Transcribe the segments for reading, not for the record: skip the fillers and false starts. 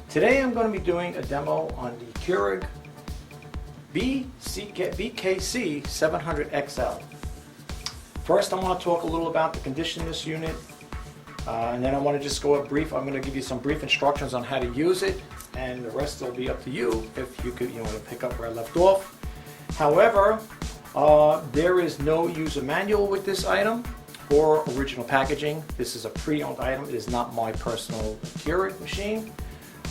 Today I'm going to be doing a demo on the Keurig BKC 700XL. First I want to talk a little about the condition of this unit, and then I want to just go I'm going to give you some brief instructions on how to use it, and the rest will be up to you if you want to pick up where I left off. However, there is no user manual with this item or original packaging. This is a pre-owned item. It is not my personal Keurig machine.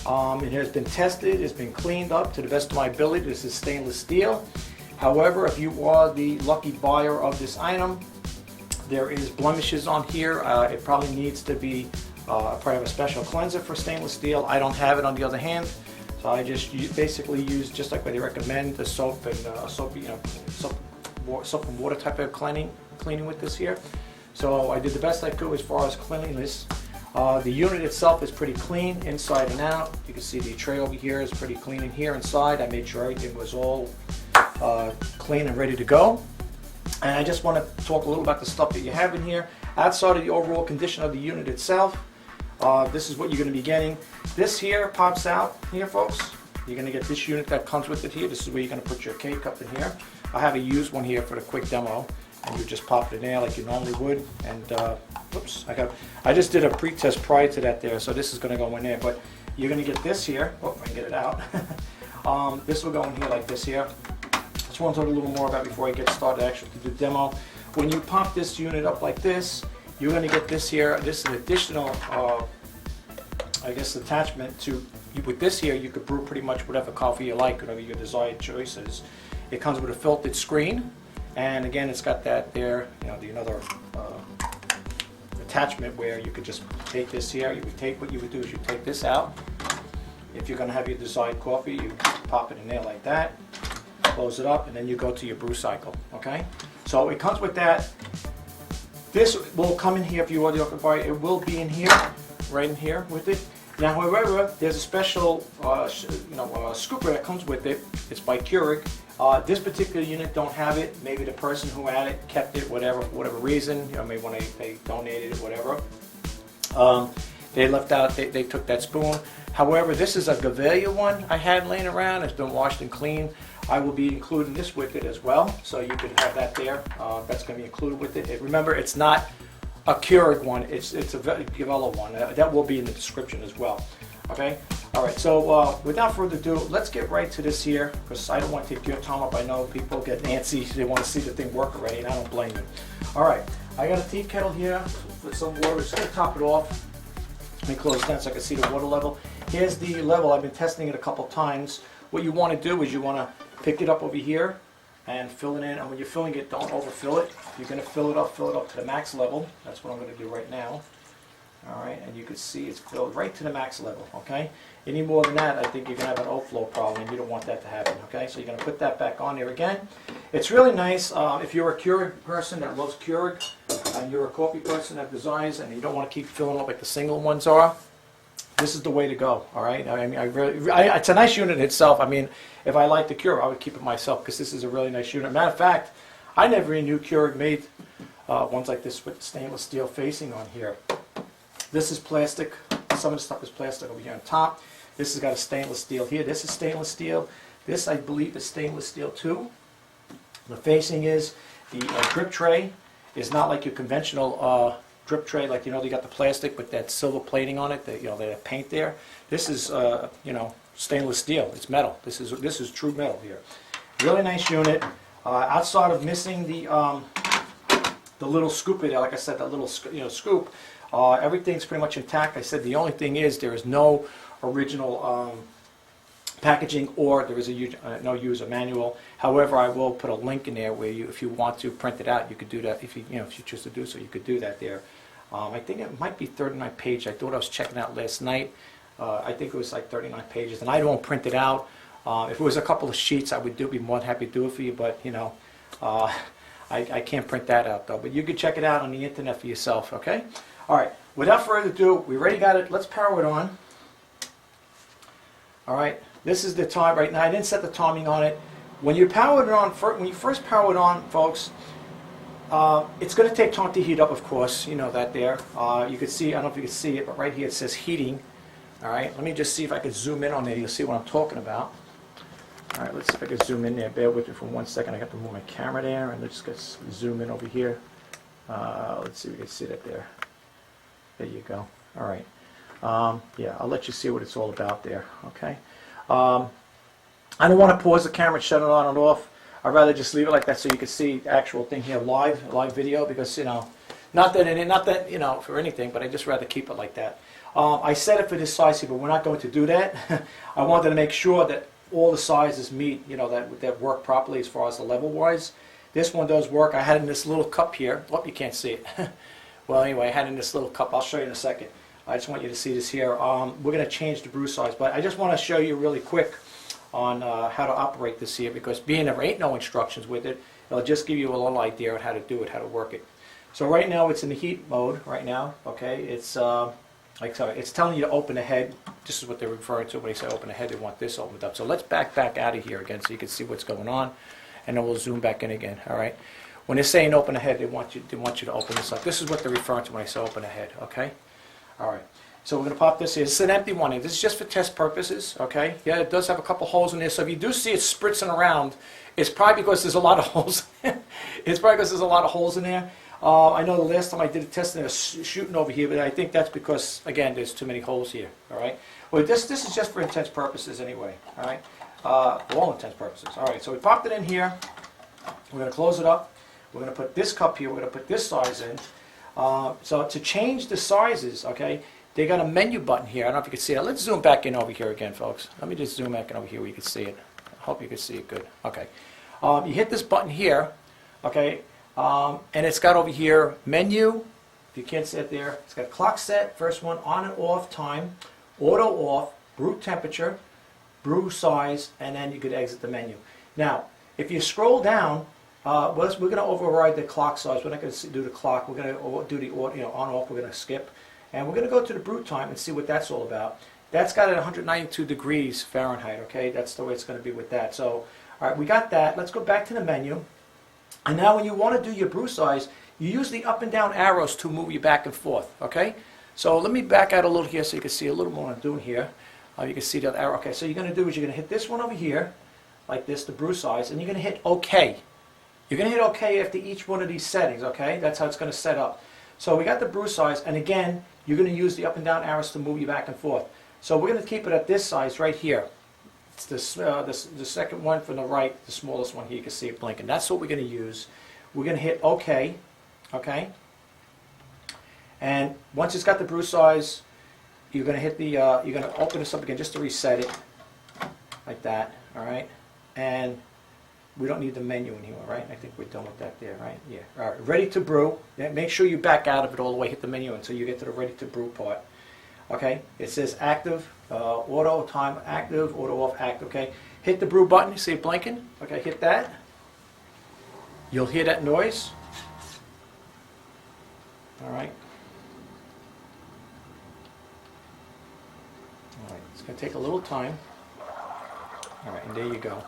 It has been tested, it's been cleaned up to the best of my ability. This is stainless steel. However, if you are the lucky buyer of this item, there is blemishes on here. It probably needs to be probably have a special cleanser for stainless steel. I don't have it, on the other hand, so I just basically use, just like what they recommend, the soap and soap and water type of cleaning with this here. So I did the best I could as far as cleanliness. The unit itself is pretty clean inside and out. You can see the tray over here is pretty clean in here inside. I made sure everything was all clean and ready to go. And I just want to talk a little about the stuff that you have in here. Outside of the overall condition of the unit itself, this is what you're going to be getting. This here pops out here, folks. You're going to get this unit that comes with it here. This is where you're going to put your K-cup in here. I have a used one here for the quick demo. And you just pop it in there like you normally would. And oops, I just did a pre-test prior to that there, so this is going to go in there. But you're going to get this here. Oh, if I can get it out. This will go in here like this here. Just want to talk a little more about before I get started actually to do the demo. When you pop this unit up like this, you're going to get this here. This is an additional, I guess, attachment to. With this here, you could brew pretty much whatever coffee you like, whatever your desired choice is. It comes with a filtered screen. And again, it's got that there, another attachment where you could just take this here. What you would do is you take this out. If you're going to have your desired coffee, you pop it in there like that, close it up, and then you go to your brew cycle. Okay? So it comes with that. This will come in here if you want to buy it. It will be in here, right in here with it. Now, however, there's a special, scooper that comes with it. It's by Keurig. This particular unit don't have it. Maybe the person who had it kept it, for whatever reason. Maybe when they donated it, whatever. They left out. They took that spoon. However, this is a Gavalia one I had laying around. It's been washed and cleaned. I will be including this with it as well, so you can have that there. That's going to be included with it. Remember, it's not a Keurig one. It's a Gavalia one. That will be in the description as well. Okay. All right, so without further ado, let's get right to this here, because I don't want to take your time up. I know people get antsy. They want to see the thing work already, and I don't blame them. All right, I got a tea kettle here with some water. We're just going to top it off. Let me close it down so I can see the water level. Here's the level. I've been testing it a couple times. What you want to do is you want to pick it up over here and fill it in. And when you're filling it, don't overfill it. You're going to fill it up to the max level. That's what I'm going to do right now. All right, and you can see it's filled right to the max level, okay? Any more than that, I think you're going to have an overflow problem, and you don't want that to happen, okay? So you're going to put that back on there again. It's really nice if you're a Keurig person that loves Keurig, and you're a coffee person that desires, and you don't want to keep filling up like the single ones are. This is the way to go, all right? I mean, it's a nice unit itself. I mean, if I liked the Keurig, I would keep it myself, because this is a really nice unit. Matter of fact, I never even knew Keurig made ones like this with stainless steel facing on here. This is plastic. Some of the stuff is plastic over here on top. This has got a stainless steel here. This is stainless steel. This, I believe, is stainless steel too. The facing is the drip tray is not like your conventional drip tray, like you got the plastic with that silver plating on it. That paint there. This is stainless steel. It's metal. This is true metal here. Really nice unit. Outside of missing the little scoop there, like I said, that little scoop. Everything's pretty much intact. I said the only thing is there is no original packaging, or there is no user manual. However, I will put a link in there where if you want to print it out, you could do that. If you choose to do so, you could do that there. I think it might be 39 pages. I thought I was checking out last night. I think it was like 39 pages, and I don't print it out. If it was a couple of sheets, I would be more than happy to do it for you. But I can't print that out though. But you can check it out on the internet for yourself. Okay. All right, without further ado, we already got it. Let's power it on. All right, this is the time right now. I didn't set the timing on it. When you power it on, when you first power it on, folks, it's going to take time to heat up, of course. You know that there. You can see, I don't know if you can see it, but right here it says heating. All right, let me just see if I can zoom in on there. You'll see what I'm talking about. All right, let's see if I can zoom in there. Bear with me for 1 second. I got to move my camera there, and let's just zoom in over here. Let's see if we can see that there. There you go. All right. Yeah, I'll let you see what it's all about there. Okay. I don't want to pause the camera and shut it on and off. I'd rather just leave it like that so you can see the actual thing here live video, because, you know, not that, you know, for anything, but I just rather keep it like that. I set it for this size here, but we're not going to do that. I wanted to make sure that all the sizes meet, you know, that work properly as far as the level wise. This one does work. I had it in this little cup here. Oh, you can't see it. Well, anyway, I had it in this little cup. I'll show you in a second. I just want you to see this here. We're going to change the brew size, but I just want to show you really quick on how to operate this here, because being there ain't no instructions with it, it'll just give you a little idea on how to do it, how to work it. So right now it's in the heat mode right now. Okay, it's it's telling you to open the head. This is what they're referring to when they say open the head. They want this opened up. So let's back out of here again so you can see what's going on, and then we'll zoom back in again. All right. When they're saying open the head, they want you to open this up. This is what they're referring to when they say open the head. Okay. All right. So we're going to pop this here. This is an empty one. This is just for test purposes, okay? Yeah, it does have a couple holes in there. So if you do see it spritzing around, it's probably because there's a lot of holes. It's probably because there's a lot of holes in there. I know the last time I did a test, it was shooting over here, but I think that's because, again, there's too many holes here, all right? Well, this is just for intense purposes anyway, all right? For all intents purposes. All right, so we popped it in here. We're going to close it up. We're going to put this cup here. We're going to put this size in. So to change the sizes, okay, they got a menu button here. I don't know if you can see it. Let's zoom back in over here again, folks. Let me just zoom back in over here where you can see it. I hope you can see it good. Okay. You hit this button here, okay, and it's got over here menu. If you can't see it there, it's got clock set, first one, on and off time, auto off, brew temperature, brew size, and then you could exit the menu. Now, if you scroll down, we're going to override the clock size. We're not going to do the clock. We're going to do the on off. We're going to skip. And we're going to go to the brew time and see what that's all about. That's got it at 192 degrees Fahrenheit, okay? That's the way it's going to be with that. So, all right, we got that. Let's go back to the menu. And now when you want to do your brew size, you use the up and down arrows to move you back and forth, okay? So let me back out a little here so you can see a little more what I'm doing here. You can see the arrow. Okay, so you're going to do is you're going to hit this one over here, like this, the brew size, and you're going to hit OK. You're going to hit OK after each one of these settings, okay? That's how it's going to set up. So we got the brew size, and again, you're going to use the up and down arrows to move you back and forth. So we're going to keep it at this size right here. It's the second one from the right, the smallest one here. You can see it blinking. That's what we're going to use. We're going to hit OK, okay? And once it's got the brew size, you're going to hit the, you're going to open this up again just to reset it, like that, all right? And we don't need the menu in here, right? I think we're done with that there, right? Yeah. All right, ready to brew. Yeah, make sure you back out of it all the way, hit the menu until you get to the ready to brew part. Okay, it says active, auto, time, active, auto off, active, okay? Hit the brew button, you see it blinking? Okay, hit that. You'll hear that noise. All right. All right, it's gonna take a little time. All right, and there you go.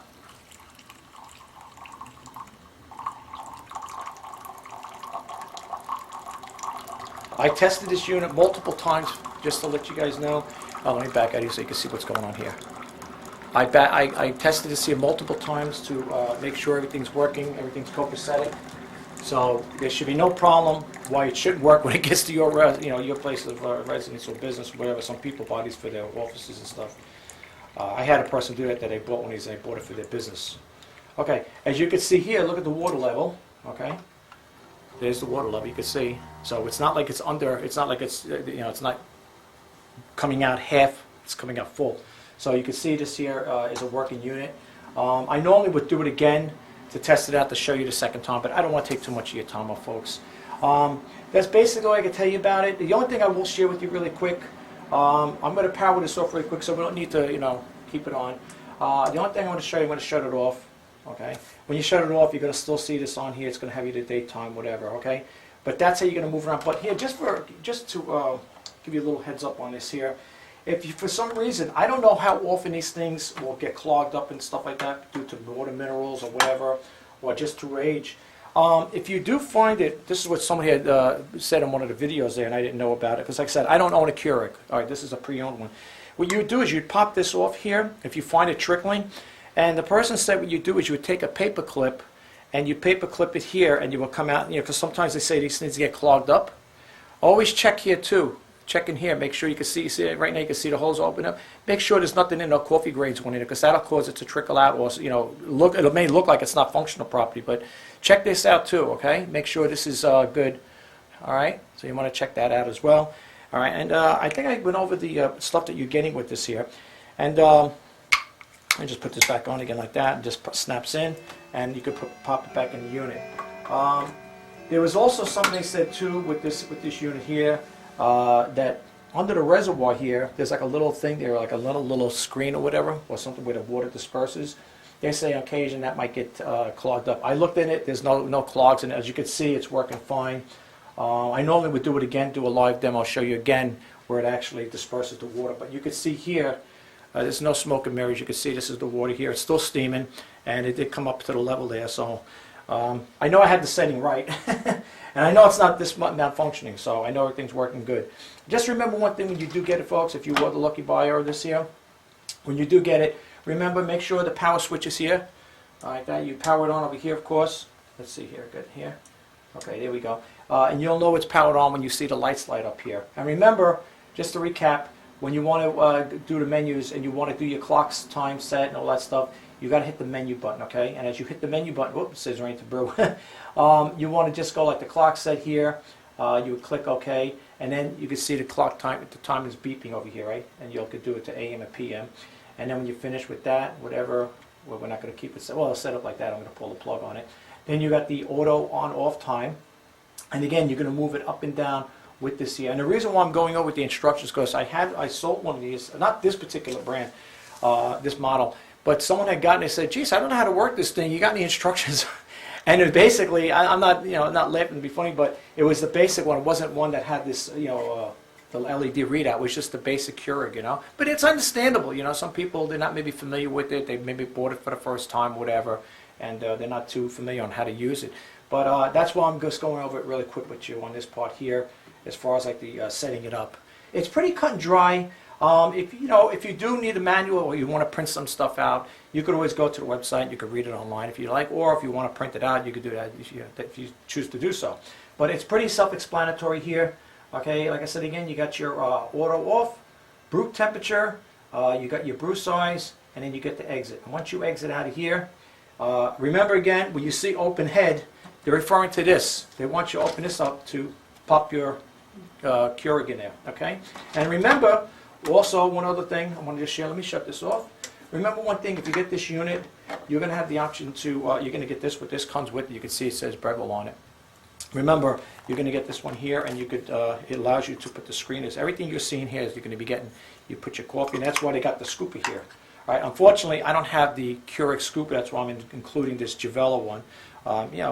I tested this unit multiple times just to let you guys know. Oh, let me back out here so you can see what's going on here. I tested this here multiple times to make sure everything's working, everything's copacetic. So there should be no problem why it shouldn't work when it gets to your your place of residence or business, whatever. Some people buy these for their offices and stuff. I had a person do that they bought one of these. They bought it for their business. Okay, as you can see here, look at the water level. Okay. There's the water level, you can see. So it's not like it's under, it's not like it's, it's not coming out half, it's coming out full. So you can see this here is a working unit. I normally would do it again to test it out to show you the second time, but I don't want to take too much of your time, folks. That's basically all I can tell you about it. The only thing I will share with you really quick, I'm going to power this off really quick so we don't need to, keep it on. The only thing I want to show you, I'm going to shut it off. Okay. When you shut it off, you're going to still see this on here. It's going to have you the daytime, whatever. Okay. But that's how you're going to move around. But here, just to give you a little heads up on this here, if you, for some reason, I don't know how often these things will get clogged up and stuff like that due to water minerals or whatever, or just through age. If you do find it, this is what somebody had said in one of the videos there, and I didn't know about it, because like I said, I don't own a Keurig. All right, this is a pre-owned one. What you would do is you'd pop this off here, if you find it trickling, and the person said what you do is you would take a paper clip, and you paper clip it here, and you will come out, because sometimes they say these things get clogged up. Always check here too. Check in here, make sure you can see it right now, you can see the holes open up. Make sure there's nothing in, no coffee grains going in it, because that'll cause it to trickle out, or it may look like it's not functional properly, but check this out too, okay? Make sure this is good, all right? So you want to check that out as well, all right? And I think I went over the stuff that you're getting with this here, and I just put this back on again like that, and just snaps in, and you could pop it back in the unit. There was also something they said too with this unit here. That under the reservoir here, there's like a little thing there, like a little screen or whatever, or something where the water disperses. They say on occasion that might get clogged up. I looked in it, there's no clogs in it. As you can see, it's working fine. I normally would do it again, do a live demo, I'll show you again where it actually disperses the water. But you can see here, there's no smoke and mirrors. You can see this is the water here. It's still steaming, and it did come up to the level there. So I know I had the setting right. And I know it's not this malfunctioning, so I know everything's working good. Just remember one thing when you do get it, folks, if you were the lucky buyer of this here, when you do get it, remember, make sure the power switch is here. All right, that you power it on over here, of course. Let's see here, good, here. Okay, there we go. And you'll know it's powered on when you see the lights light up here. And remember, just to recap, when you want to do the menus and you want to do your clocks, time set, and all that stuff, you got to hit the menu button, okay? And as you hit the menu button, whoops, it says ready to brew. You want to just go like the clock set here. You would click OK, and then you can see the clock time. The time is beeping over here, right? And you could do it to AM and PM. And then when you finish with that, whatever, well, we're not going to keep it set. Well, it's set up like that. I'm going to pull the plug on it. Then you got the auto on/off time, and again, you're going to move it up and down with this here. And the reason why I'm going over with the instructions, because I sold one of these, not this particular brand, this model. But someone had gotten it and said, geez, I don't know how to work this thing. You got any instructions? And it basically, I'm not, not laughing to be funny, but it was the basic one. It wasn't one that had this, the LED readout. It was just the basic Keurig, But it's understandable, Some people, they're not maybe familiar with it. They maybe bought it for the first time, whatever, and they're not too familiar on how to use it. But that's why I'm just going over it really quick with you on this part here, as far as like the setting it up. It's pretty cut and dry. If you do need a manual or you want to print some stuff out, you could always go to the website. You could read it online if you like, or if you want to print it out, you could do that if you choose to do so. But it's pretty self-explanatory here. Okay, like I said again, you got your auto off, brew temperature, you got your brew size, and then you get the exit. And once you exit out of here, remember again, when you see open head, they're referring to this. They want you to open this up to pop your Keurig in there. Okay, and remember. Also, one other thing I want to just share, let me shut this off. Remember one thing, if you get this unit, you're going to have the option to, you're going to get this, what this comes with. You can see it says Breville on it. Remember, you're going to get this one here, and you could, it allows you to put the screeners. Everything you're seeing here is you're going to be getting, you put your coffee, and that's why they got the scooper here. All right, unfortunately, I don't have the Keurig scooper, that's why I'm including this Javello one.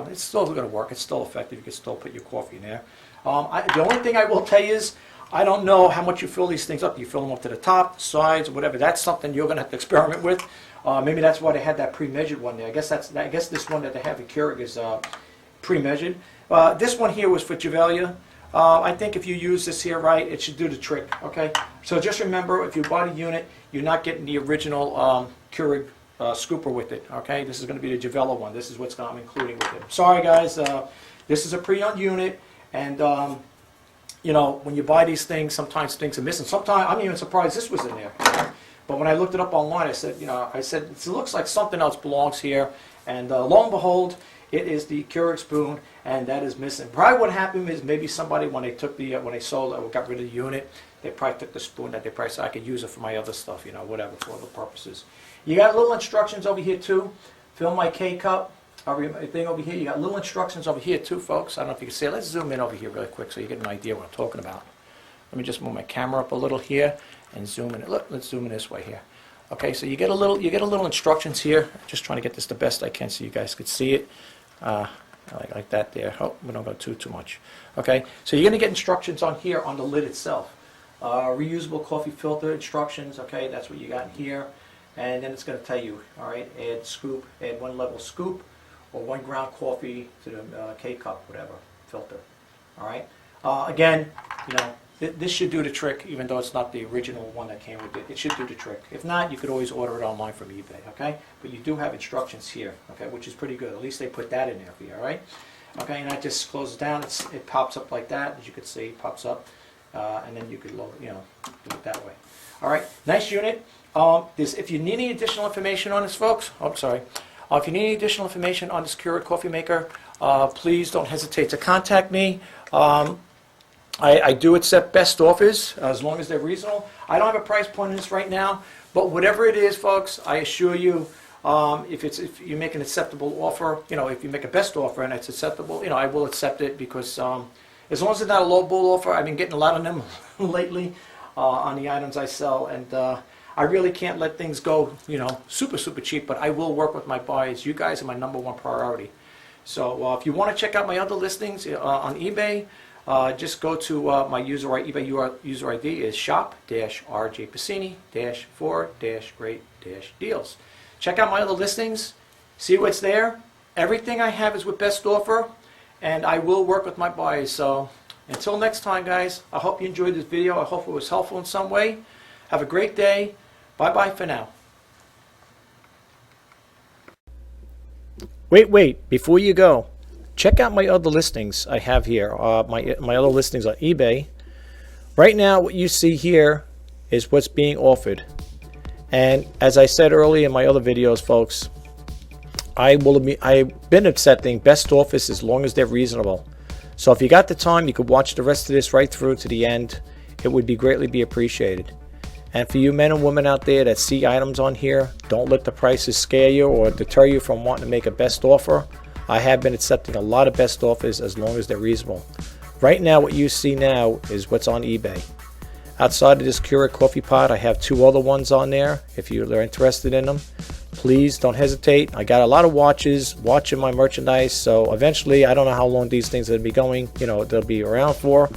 It's still going to work, it's still effective, you can still put your coffee in there. The only thing I will tell you is, I don't know how much you fill these things up. Do you fill them up to the top, sides, or whatever? That's something you're going to have to experiment with. Maybe that's why they had that pre-measured one there. I guess this one that they have at Keurig is pre-measured. This one here was for Javello. I think if you use this here right, it should do the trick. Okay. So just remember, if you buy the unit, you're not getting the original Keurig scooper with it. Okay. This is going to be the Javello one. This is what's I'm including with it. Sorry guys. This is a pre-owned unit, and when you buy these things, sometimes things are missing. Sometimes I'm even surprised this was in there. But when I looked it up online, I said, it looks like something else belongs here. And lo and behold, it is the Keurig spoon, and that is missing. Probably what happened is maybe somebody, when they took when they sold it or got rid of the unit, they probably took the spoon that they probably said I could use it for my other stuff, whatever, for other purposes. You got little instructions over here too. Fill my K-cup. Thing over here, you got little instructions over here too, folks. I don't know if you can see it. Let's zoom in over here really quick so you get an idea what I'm talking about. Let me just move my camera up a little here and zoom in. Look, let's zoom in this way here. Okay, so you get a little instructions here. Just trying to get this the best I can so you guys could see it. Like that there. Oh, we don't go too much. Okay, so you're going to get instructions on here on the lid itself. Reusable coffee filter instructions. Okay, that's what you got in here. And then it's going to tell you, all right, add scoop, add 1 level scoop, or 1 ground coffee to the K-cup, whatever, filter. All right. Again, you know, this should do the trick, even though it's not the original one that came with it. It should do the trick. If not, you could always order it online from eBay, okay? But you do have instructions here, okay, which is pretty good. At least they put that in there for you, all right? Okay, and that just closes down. It pops up like that, as you can see, it pops up, and then you could load, you know, do it that way. All right, nice unit. If you need any additional information on this, folks, if you need any additional information on this Keurig coffee maker, please don't hesitate to contact me. I do accept best offers as long as they're reasonable. I don't have a price point on this right now, but whatever it is, folks, I assure you, if you make an acceptable offer, you know, if you make a best offer and it's acceptable, you know, I will accept it because as long as it's not a low bull offer, I've been getting a lot of them lately on the items I sell, and I really can't let things go, you know, super cheap, but I will work with my buyers. You guys are my #1 priority. So if you want to check out my other listings on eBay, just go to my eBay user ID is shop-RJPASINI-4-great-deals. Check out my other listings, see what's there. Everything I have is with best offer, and I will work with my buyers. So until next time, guys, I hope you enjoyed this video. I hope it was helpful in some way. Have a great day. Bye-bye for now. Wait, before you go, check out my other listings I have here, my other listings on eBay. Right now, what you see here is what's being offered. And as I said earlier in my other videos, folks, I've been accepting best offers as long as they're reasonable. So if you got the time, you could watch the rest of this right through to the end. It would be greatly appreciated. And for you men and women out there that see items on here, don't let the prices scare you or deter you from wanting to make a best offer. I have been accepting a lot of best offers as long as they're reasonable. Right now, what you see now is what's on eBay. Outside of this Keurig coffee pot, I have 2 other ones on there. If you're interested in them, please don't hesitate. I got a lot of watches watching my merchandise, so eventually, I don't know how long these things will be going, you know, they'll be around for.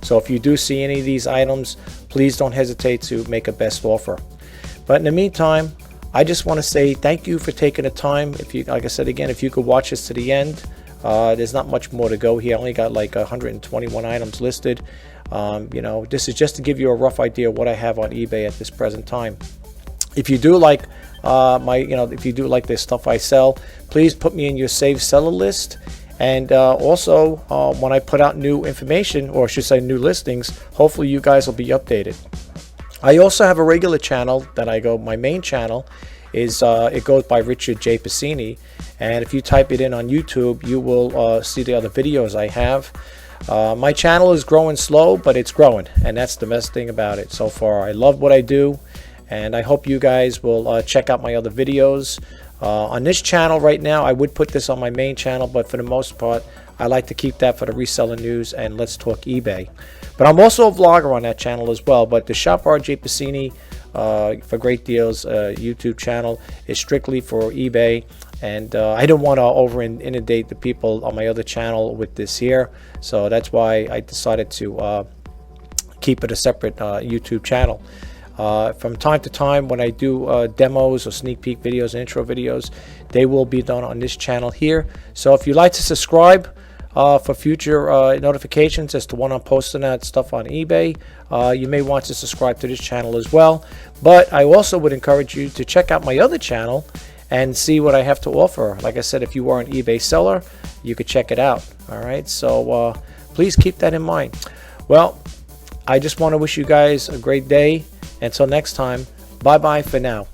So if you do see any of these items, please don't hesitate to make a best offer. But in the meantime, I just want to say thank you for taking the time. If you, like I said again, if you could watch this to the end, there's not much more to go here. I only got like 121 items listed. You know, this is just to give you a rough idea of what I have on eBay at this present time. If you do like if you do like the stuff I sell, please put me in your save seller list. And also, when I put out new information, or I should say new listings, hopefully you guys will be updated. I also have a regular channel that I go, my main channel is, it goes by RJPASINI. And if you type it in on YouTube, you will see the other videos I have. My channel is growing slow, but it's growing. And that's the best thing about it so far. I love what I do. And I hope you guys will check out my other videos. On this channel right now, I would put this on my main channel, but for the most part, I like to keep that for the reseller news and Let's Talk eBay. But I'm also a vlogger on that channel as well. But the Shop RJPASINI for Great Deals YouTube channel is strictly for eBay. And I don't want to inundate the people on my other channel with this here. So that's why I decided to keep it a separate YouTube channel. From time to time, when I do demos or sneak peek videos and intro videos, they will be done on this channel here. So if you'd like to subscribe for future notifications as to when I'm posting that stuff on eBay, you may want to subscribe to this channel as well. But I also would encourage you to check out my other channel and see what I have to offer. Like I said, if you are an eBay seller, you could check it out. All right, so please keep that in mind. Well, I just want to wish you guys a great day. Until next time, bye-bye for now.